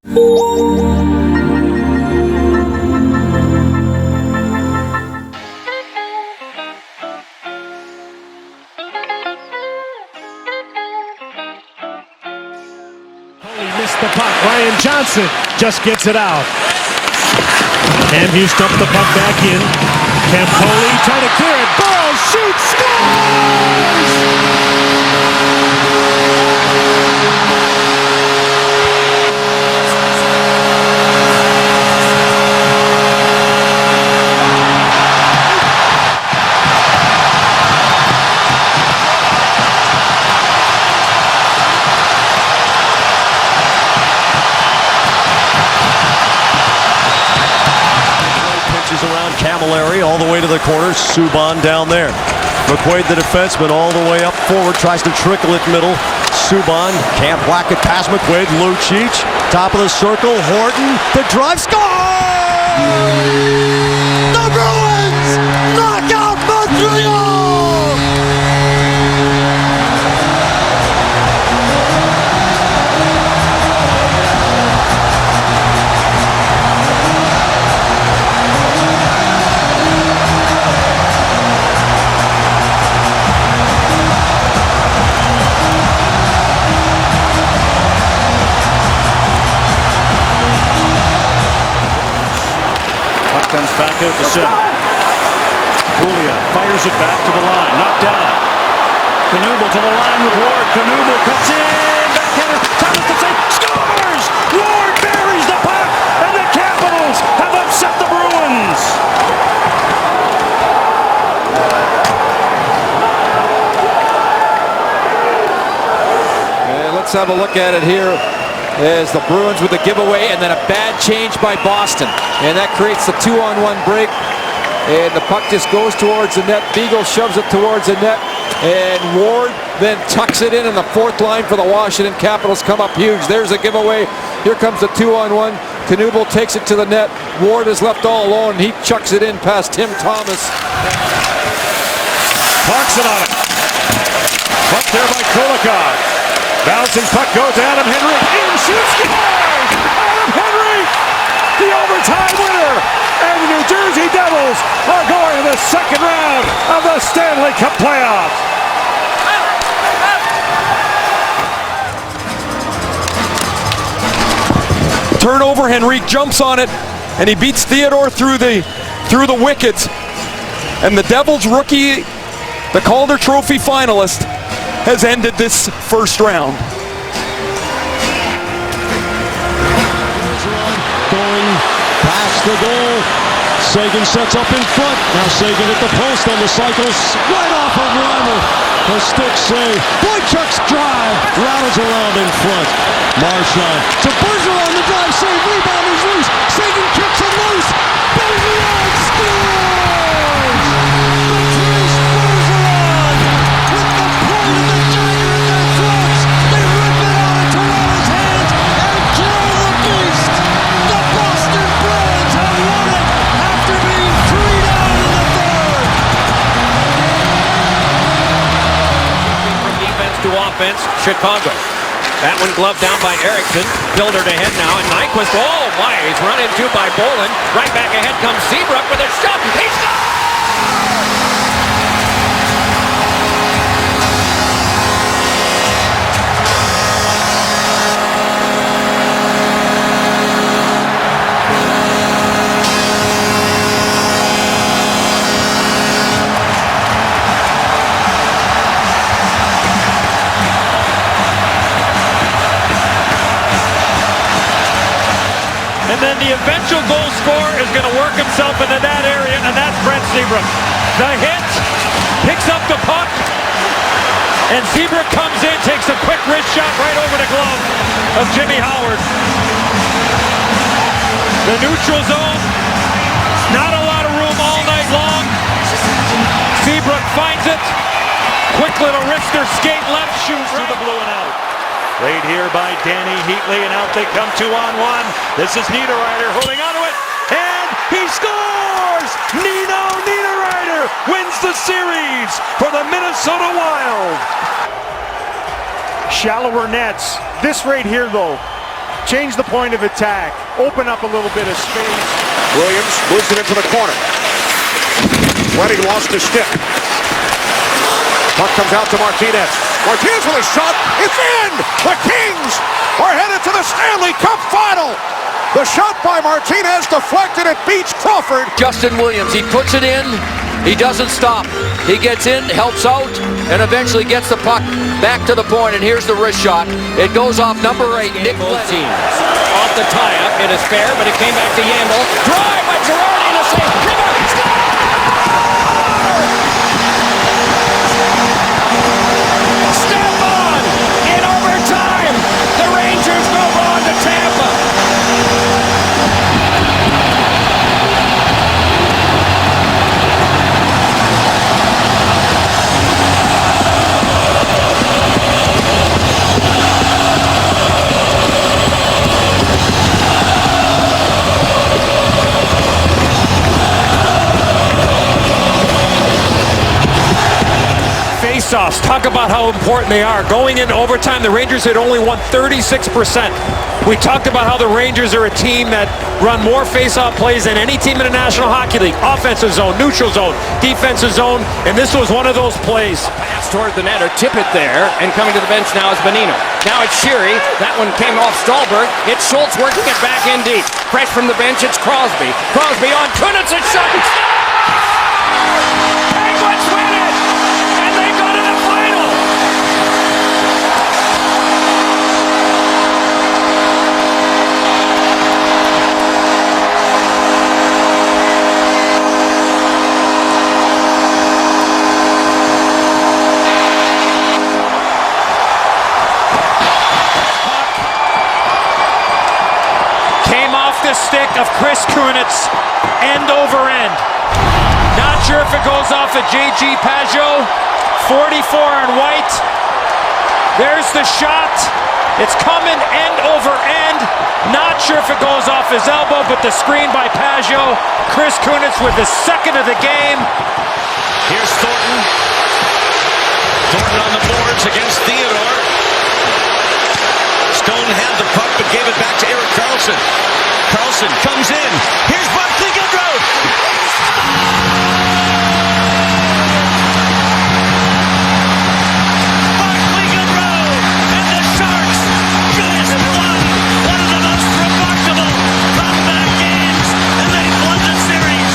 Missed the puck. Ryan Johnson just gets it out. Cam Hughes dumped the puck back in. Campoli trying to clear it. Burrows shoots, scores! Around Camilleri all the way to the corner. Subban down there. McQuaid, the defenseman, all the way up forward, tries to trickle it middle. Subban can't whack it past McQuaid. Lucic, top of the circle. Horton, the drive, score! The Bruins knock out Montreal! Comes back out to center. Julia fires it back to the line. Knocked down. Knuble to the line with Ward. Knuble cuts in. Backhander. Thomas to save. Scores! Ward buries the puck. And the Capitals have upset the Bruins. And let's have a look at it here. As the Bruins with the giveaway, and then a bad change by Boston, and that creates the 2-on-1 break, and the puck just goes towards the net. Beagle shoves it towards the net, and Ward then tucks it in the fourth line for the Washington Capitals. Come up huge. There's a giveaway. Here comes the 2-on-1. Knuble takes it to the net. Ward is left all alone. He chucks it in past Tim Thomas. Clarkson on it. Puck there by Kulikov. Bouncing puck goes to Adam Henrique. In shoots, scores! Adam Henrique, the overtime winner. And the New Jersey Devils are going to the second round of the Stanley Cup playoffs. Turnover, Henrique jumps on it, and he beats Theodore through the wickets. And the Devils rookie, the Calder Trophy finalist, has ended this first round. Bergeron going past the goal. Seguin sets up in front. Now Seguin at the post on the cycles. Right off of Reimer. A stick save. Boychuk's drive. Rattles around in front. Marchand to Bergeron. The drive save. Rebound is loose. Seguin kicks it loose. Bergeron scores! Patrice Bergeron with the point of the dagger in their throats. They rip it out of Toronto's hands and kill the beast. The Boston Bruins have won it after being 3 down in the third. From defense to offense, Chicago. That one gloved down by Eriksson. Pilder to head now, and Nyquist, oh my, he's run into by Bolin. Right back ahead comes Seabrook with a shot. He scores! And then the eventual goal scorer is going to work himself into that area, and that's Brent Seabrook. The hit, picks up the puck, and Seabrook comes in, takes a quick wrist shot right over the glove of Jimmy Howard. The neutral zone, not a lot of room all night long. Seabrook finds it, quick little wrister skate left, shoots through the blue and out. Played here by Danny Heatley, and out they come 2-on-1. This is Niederreiter holding onto it, and he scores! Niederreiter wins the series for the Minnesota Wild. Shallower nets. This right here, though, change the point of attack, open up a little bit of space. Williams moves it into the corner. Ready, lost his stick. Puck comes out to Martinez. Martinez with a shot. It's in! The Kings are headed to the Stanley Cup final. The shot by Martinez deflected. It beats Crawford. Justin Williams, he puts it in. He doesn't stop. He gets in, helps out, and eventually gets the puck back to the point. And here's the wrist shot. It goes off number 8, Nick Leddy. Off the tie-up, it is fair, but it came back to Yandel. Drive by Girardi to save. Stepan in overtime. The Rangers move on to Tampa. Face-offs, talk about how important they are. Going into overtime, the Rangers had only won 36%. We talked about how the Rangers are a team that run more face-off plays than any team in the National Hockey League. Offensive zone, neutral zone, defensive zone, and this was one of those plays. Pass toward the net, or tip it there, and coming to the bench now is Nino. Now it's Sheary. That one came off Stallberg. It's Schultz working it back in deep. Fresh from the bench, it's Crosby. Crosby on Kunitz, it's shot. Penguins win it! And they go to the final! Came off the stick of Chris Kunitz, end over end. Not sure if it goes off of J.G. Pageau. 44 in white. There's the shot. It's coming end over end. Not sure if it goes off his elbow, but the screen by Pageau. Chris Kunitz with the second of the game. Here's Horton. Horton on the boards against Theodore. Stone had the puck but gave it back to Erik Karlsson. Karlsson comes in. Here's Barclay Goodrow. Barclay Goodrow and the Sharks just won one of the most remarkable comeback games, and they've won the series.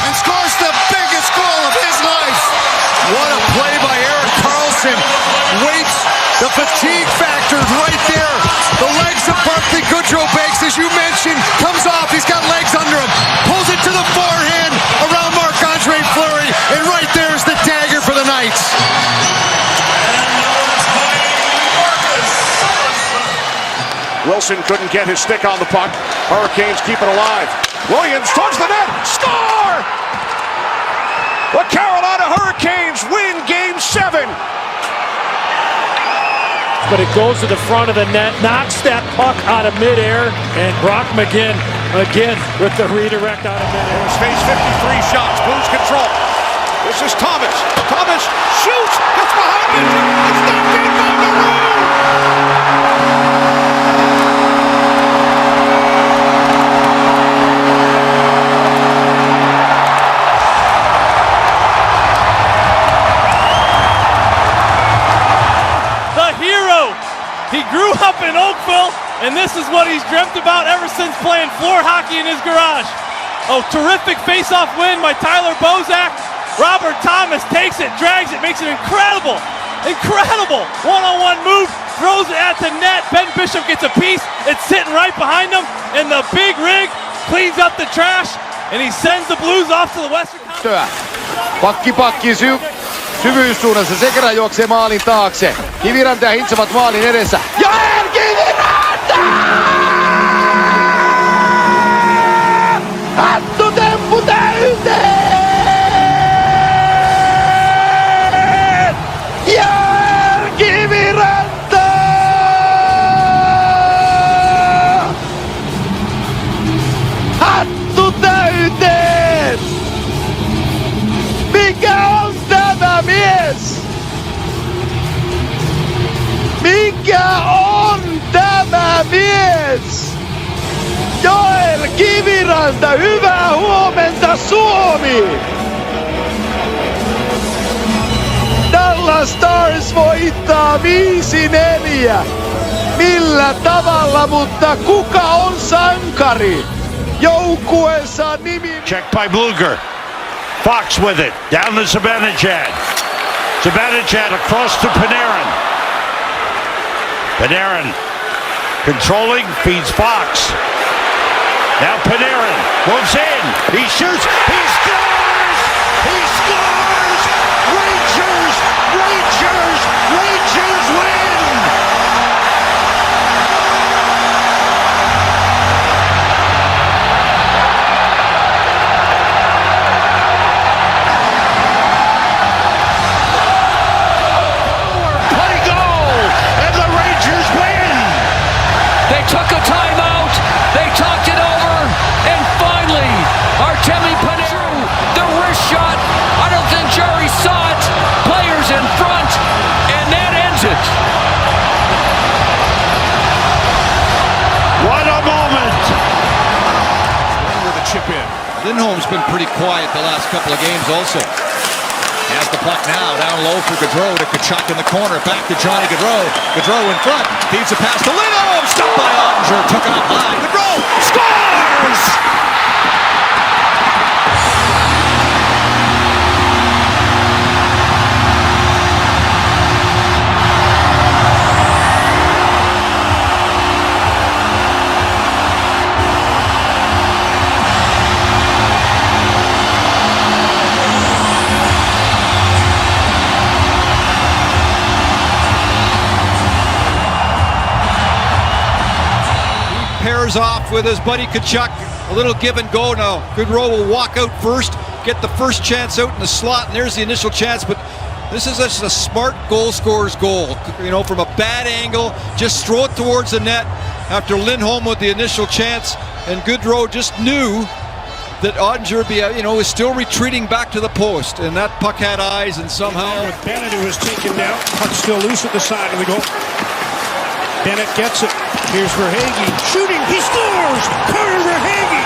And scores the biggest goal of his life. What a play by Erik Karlsson. Waits the fatigue factor right there. The legs of Barclay Goodrow breaks, as you mentioned, comes off. He's got legs under him. Pulls it to the forehand around Marc-Andre Fleury. And right there's the dagger for the Knights. Wilson couldn't get his stick on the puck. Hurricanes keep it alive. Williams towards the net. Score! The Carolina Hurricanes win Game 7. But it goes to the front of the net, knocks that puck out of midair, and Brock McGinn again with the redirect out of midair. Face 53 shots, Blues control. This is Thomas. Thomas shoots. It's behind it. It's knocked in by Maroon. He grew up in Oakville, and this is what he's dreamt about ever since playing floor hockey in his garage. A terrific face-off win by Tyler Bozak. Robert Thomas takes it, drags it, makes it incredible one-on-one move, throws it at the net. Ben Bishop gets a piece. It's sitting right behind him, and the big rig cleans up the trash, and he sends the Blues off to the Western Conference. Pakki syvyyssuunnassa, se kerran juoksee maalin taakse. Kiviranta ja Hintz ovat maalin edessä. Ja Kiviranta! Hattutemppu täyteen! Ja Kiviranta! Hattu täyteen! mies! Joel Kiviranta, hyvää huomenta Suomi! Dallas Stars voittaa 5-4. Millä tavalla, mutta kuka on sankari? Joukkueensa nimi... Check by Bluger. Fox with it. Down to Zibanejad. Zibanejad across to Panarin. Panarin controlling, feeds Fox. Now Panarin moves in. He shoots. He scores! He scores! Rangers! Rangers! Rangers win! Play goal! And the Rangers win! They took a timeout. They talked it over. And finally, Artemi Panarin, the wrist shot. I don't think Jerry saw it. Players in front. And that ends it. What a moment! With a chip in. Lindholm's been pretty quiet the last couple of games also. Has the puck now, down low for Goodrow to Tkachuk in the corner. Back to Johnny Gaudreau. Gaudreau in front. Feeds a pass to Lindholm. Stopped by Ottinger. Took it up high. Gaudreau scores! Pairs off with his buddy Tkachuk. A little give and go now. Goodrow will walk out first, get the first chance out in the slot, and there's the initial chance. But this is just a smart goal scorer's goal. You know, from a bad angle, just throw it towards the net after Lindholm with the initial chance. And Goodrow just knew that Ottinger, is still retreating back to the post. And that puck had eyes, and somehow... Bennett, who was taken down. Puck still loose at the side of the goal. Bennett gets it. Here's Verhaeghe shooting. He scores! Carter Verhaeghe!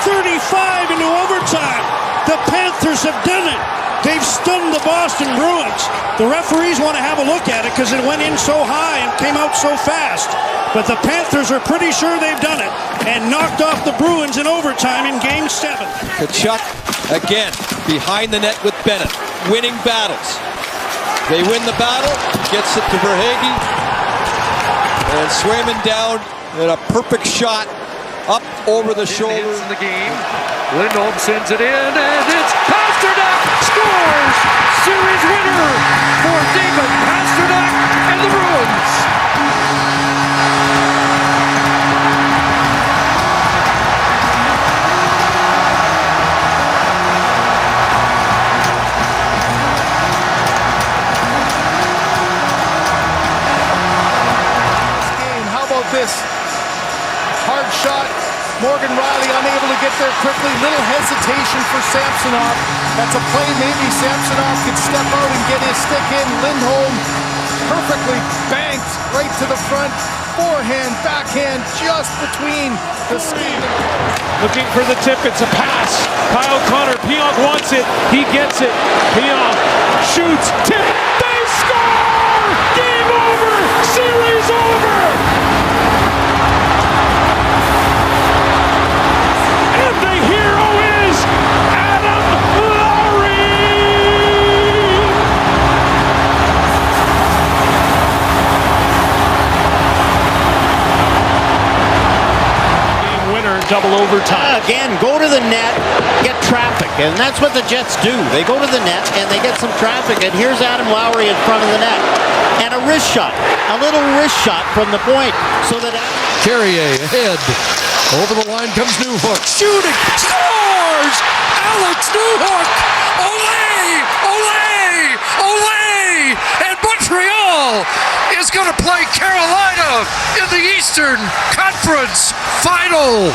8:35 into overtime. The Panthers have done it. They've stunned the Boston Bruins. The referees want to have a look at it because it went in so high and came out so fast. But the Panthers are pretty sure they've done it and knocked off the Bruins in overtime in Game 7. Tkachuk again behind the net with Bennett, winning battles. They win the battle, gets it to Verhaeghe. And Swayman down in a perfect shot up over the shoulder. In the game, Lindholm sends it in, and it's Pastrnak scores! Series winner for David Pastrnak and the Bruins. This hard shot, Morgan Rielly unable to get there quickly, little hesitation for Samsonov. That's a play maybe Samsonov could step out and get his stick in. Lindholm perfectly banked right to the front, forehand, backhand, just between the skate. Looking for the tip, it's a pass. Kyle Connor, Pionk wants it, he gets it. Pionk shoots, tip, they score! Game over, series over! Double overtime. Again, go to the net, get traffic, and that's what the Jets do. They go to the net and they get some traffic, and here's Adam Lowry in front of the net. And a wrist shot, a little wrist shot from the point, so that Carrier ahead. Over the line comes Newhook. Shooting! Scores! Alex Newhook! Ole! Ole! Ole! And Montreal is going to play Carolina in the Eastern Conference Final.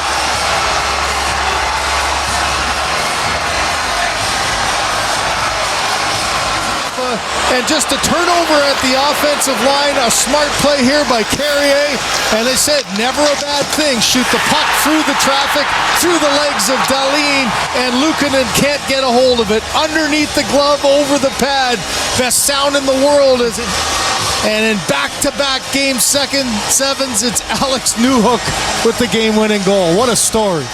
and just a turnover at the offensive line. A smart play here by Carrier, and they said never a bad thing. Shoot the puck through the traffic, through the legs of Dahlin, and Luukkonen can't get a hold of it. Underneath the glove, over the pad. Best sound in the world is it. And in back-to-back game sevens, it's Alex Newhook with the game-winning goal. What a story.